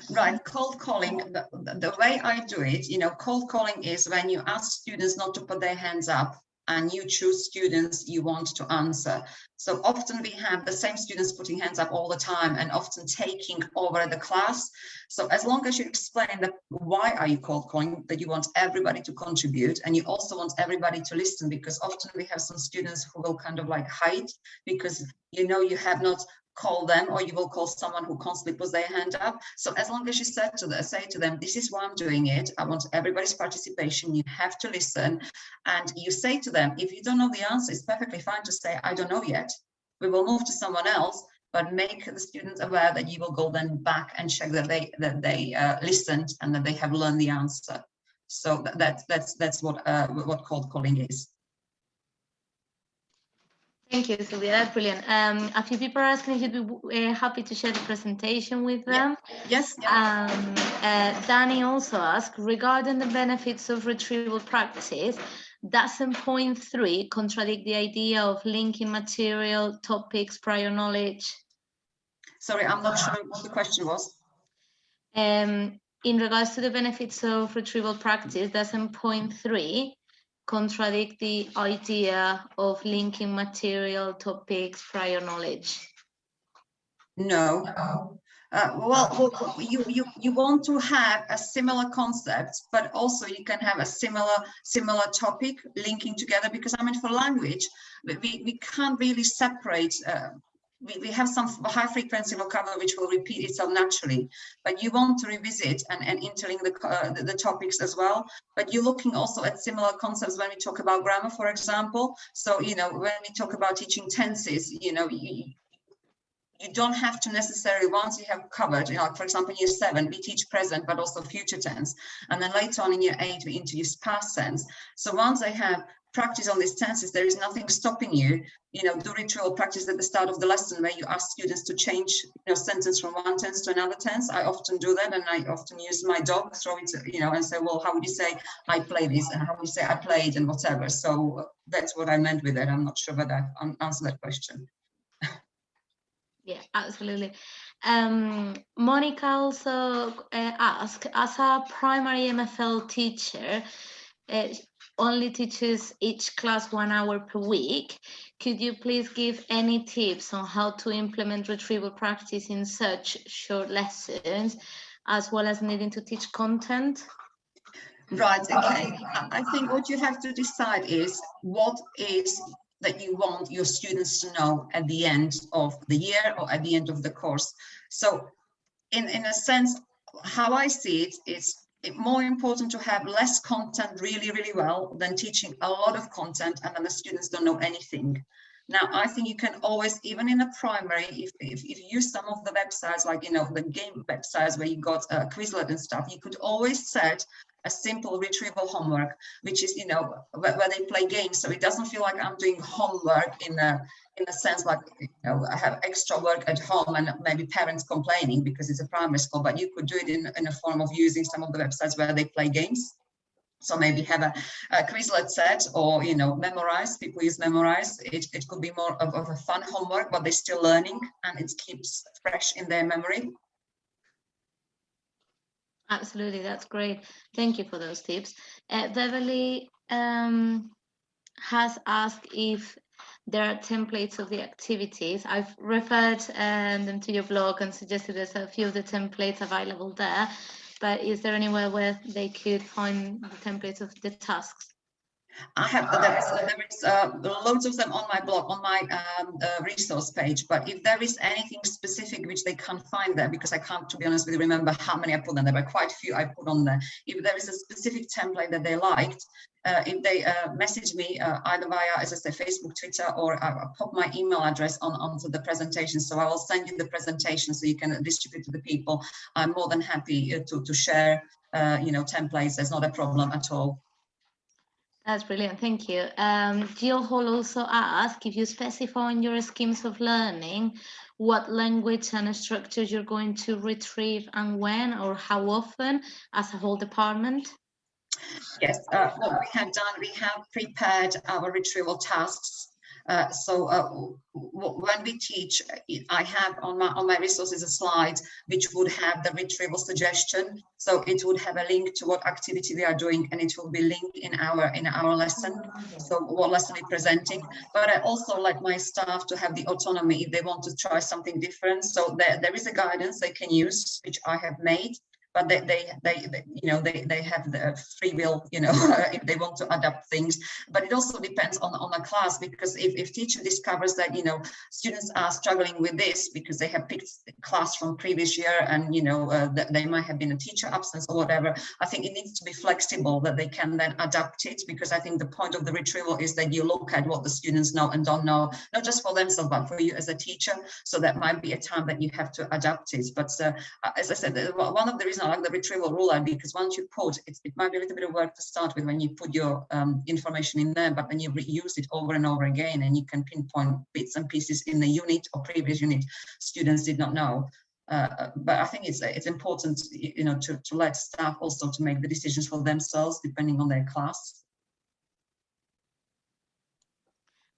S1: Right, cold calling, the way I do it, you know, cold calling is when you ask students not to put their hands up and you choose students you want to answer. So often we have the same students putting hands up all the time and often taking over the class. So as long as you explain that why are you cold calling, that you want everybody to contribute and you also want everybody to listen, because often we have some students who will kind of like hide because you know you have not call them, or you will call someone who constantly puts their hand up. So as long as you say to them, this is why I'm doing it, I want everybody's participation, you have to listen, and you say to them, if you don't know the answer, it's perfectly fine to say, I don't know yet. We will move to someone else, but make the students aware that you will go then back and check that they listened and that they have learned the answer. So that's what cold calling is.
S2: Thank you, Silvia. That's brilliant. A few people are asking if you'd be happy to share the presentation with them.
S1: Yes.
S2: Danny also asked, regarding the benefits of retrieval practice, doesn't point 3 contradict the idea of linking material, topics, prior knowledge?
S1: Sorry, I'm not sure what the question was.
S2: In regards to the benefits of retrieval practice, doesn't point 3 contradict the idea of linking material, topics, prior knowledge?
S1: No. Well, you want to have a similar concept, but also you can have a similar topic linking together, because I mean, for language, we can't really separate. We have some high frequency vocabulary which will repeat itself naturally, but you want to revisit and interlink the topics as well. But you're looking also at similar concepts when we talk about grammar, for example. So, you know, when we talk about teaching tenses, you know, you don't have to necessarily, once you have covered, you know, for example, in year 7, we teach present, but also future tense. And then later on in year 8, we introduce past tense. So once they have practice on these tenses, there is nothing stopping you, you know, do retrieval practice at the start of the lesson where you ask students to change, you know, sentence from one tense to another tense. I often do that, and I often use my dog, throw it, you know, and say, well, how would you say I play this, and how would you say I played, and whatever. So that's what I meant with it. I'm not sure whether I answered that question.
S2: Yeah, absolutely. Monica also asked, as a primary MFL teacher, only teaches each class 1 hour per week. Could you please give any tips on how to implement retrieval practice in such short lessons, as well as needing to teach content?
S1: Right, okay. I think what you have to decide is what is that you want your students to know at the end of the year or at the end of the course. So in a sense, how I see it, it's more important to have less content really, really well than teaching a lot of content and then the students don't know anything. Now, I think you can always, even in a primary, if you use some of the websites, like, you know, the game websites where you got Quizlet and stuff, you could always set a simple retrieval homework, which is, you know, where they play games. So it doesn't feel like I'm doing homework in a sense, like, you know, I have extra work at home and maybe parents complaining because it's a primary school, but you could do it in a form of using some of the websites where they play games. So maybe have a Quizlet set, or, you know, memorize. People use memorize. It could be more of a fun homework, but they're still learning and it keeps fresh in their memory.
S2: Absolutely, that's great. Thank you for those tips. Beverly has asked if there are templates of the activities. I've referred them to your blog and suggested there's a few of the templates available there, but is there anywhere where they could find the templates of the tasks?
S1: I have, there is loads of them on my blog, on my resource page, but if there is anything specific which they can't find there, because I can't, to be honest with you, remember how many I put on there, but quite a few I put on there. If there is a specific template that they liked, if they message me either via, as I say, Facebook, Twitter, or I'll pop my email address onto the presentation. So I will send you the presentation so you can distribute to the people. I'm more than happy to share, you know, templates. There's not a problem at all.
S2: That's brilliant, thank you. Jill Hall also asked if you specify in your schemes of learning what language and structures you're going to retrieve and when or how often as a whole department.
S1: Yes, what we have done, we have prepared our retrieval tasks. When we teach, I have on my resources a slide which would have the retrieval suggestion. So it would have a link to what activity we are doing, and it will be linked in our lesson. So what lesson we're presenting. But I also like my staff to have the autonomy if they want to try something different. So there is a guidance they can use, which I have made. But they have the free will, you know, if they want to adapt things. But it also depends on a class, because if teacher discovers that, you know, students are struggling with this because they have picked class from previous year, and, you know, that they might have been a teacher absence or whatever, I think it needs to be flexible, that they can then adapt it, because I think the point of the retrieval is that you look at what the students know and don't know, not just for themselves, but for you as a teacher. So that might be a time that you have to adapt it. But as I said, one of the reasons I like the retrieval ruler, because once you put it, it might be a little bit of work to start with when you put your information in there, but then you reuse it over and over again, and you can pinpoint bits and pieces in the unit or previous unit students did not know. But I think it's important, you know, to let staff also to make the decisions for themselves depending on their class.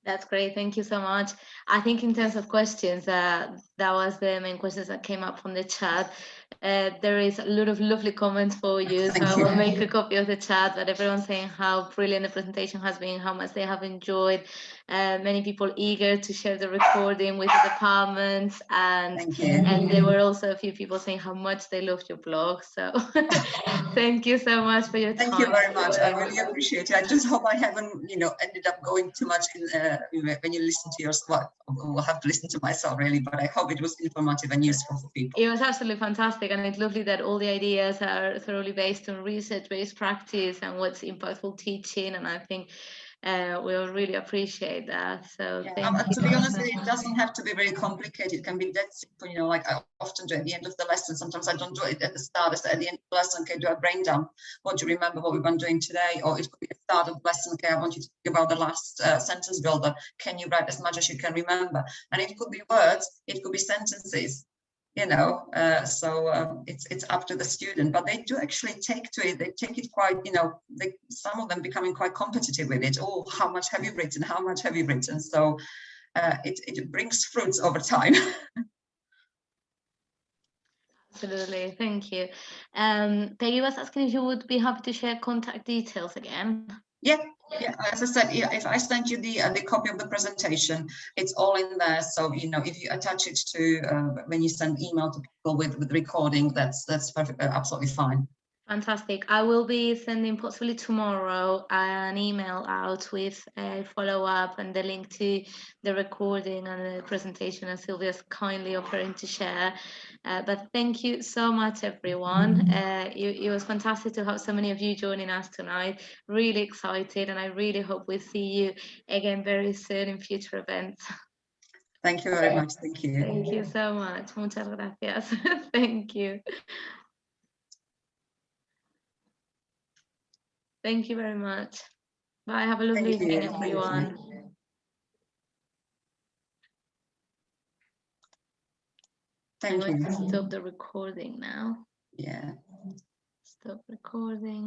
S2: That's great. Thank you so much. I think in terms of questions, that was the main questions that came up from the chat. There is a lot of lovely comments for you, so I will make a copy of the chat, but everyone's saying how brilliant the presentation has been, how much they have enjoyed. Many people eager to share the recording with the departments, and there were also a few people saying how much they loved your blog. So thank you so much for your time.
S1: Thank you very much. I really appreciate it. I just hope I haven't, you know, ended up going too much in when you listen to your slide. We'll have to listen to myself really, but I hope it was informative and useful for people.
S2: It was absolutely fantastic, and it's lovely that all the ideas are thoroughly based on research-based practice and what's impactful teaching, and I think we'll really appreciate that. So thank you.
S1: To be honest, it doesn't have to be very complicated. It can be that simple, you know, like I often do at the end of the lesson. Sometimes I don't do it at the start. At the end of the lesson, okay, do a brain dump. What do you remember what we've been doing today? Or it could be the start of the lesson, okay, I want you to think about the last sentence builder. Can you write as much as you can remember? And it could be words, it could be sentences. You know, it's up to the student, but they do actually take to it. They take it quite, you know, some of them becoming quite competitive with it. Oh, how much have you written? How much have you written? So it brings fruits over time.
S2: Absolutely, thank you. Peggy was asking if you would be happy to share contact details again.
S1: Yeah, as I said, if I send you the copy of the presentation, it's all in there. So, you know, if you attach it to when you send email to people with recording, that's perfect, absolutely fine.
S2: Fantastic. I will be sending possibly tomorrow an email out with a follow-up and the link to the recording and the presentation that Silvia's kindly offering to share. But thank you so much, everyone. It was fantastic to have so many of you joining us tonight. Really excited, and I really hope we see you again very soon in future events.
S1: Thank you very much. Thank you.
S2: Thank you so much. Muchas gracias. Thank you. Thank you very much. Bye. Have a lovely evening, everyone.
S1: Thank you.
S2: I'm going to stop the recording now.
S1: Yeah.
S2: Stop recording.